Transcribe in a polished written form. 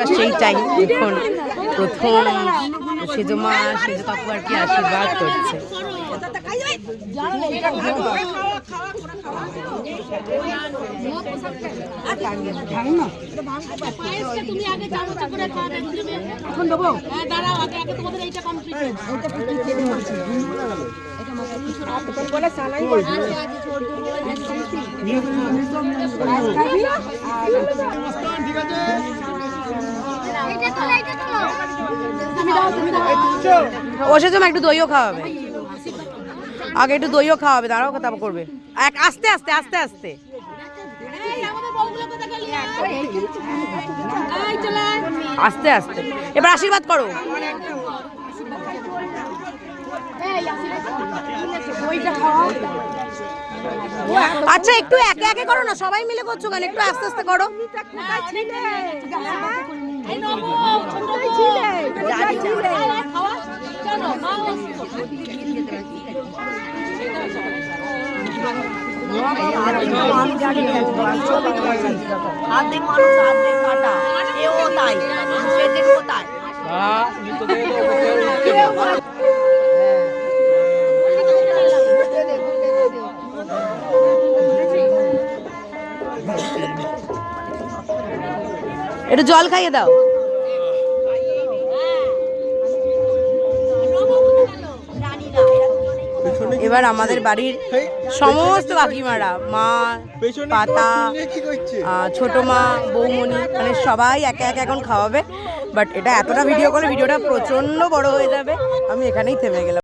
এবার সেই টাইম এখন প্রথম সেজো মা সেজো কাকু আর কি আশীর্বাদ করছে। ও সেজো মা একটু দইও খাওয়াবে, আগে একটু দইও খাওয়াবে, দাঁড়াও কথা করবে আস্তে আস্তে আস্তে আস্তে আস্তে আস্তে। এবার আশীর্বাদ করো। আচ্ছা একটু একে একে করো না, সবাই মিলে করছো কেন, একটু আস্তে আস্তে করো। একটু জল খাইয়ে দাও। এবার আমাদের বাড়ির সমস্ত কাকিমারা, মা, পাতা, ছোট মা, বৌমণি, মানে সবাই একে একে এখন খাওয়াবে। বাট এটা এতটা ভিডিও করলে ভিডিওটা প্রচন্ড বড় হয়ে যাবে, আমি এখানেই থেমে গেলাম।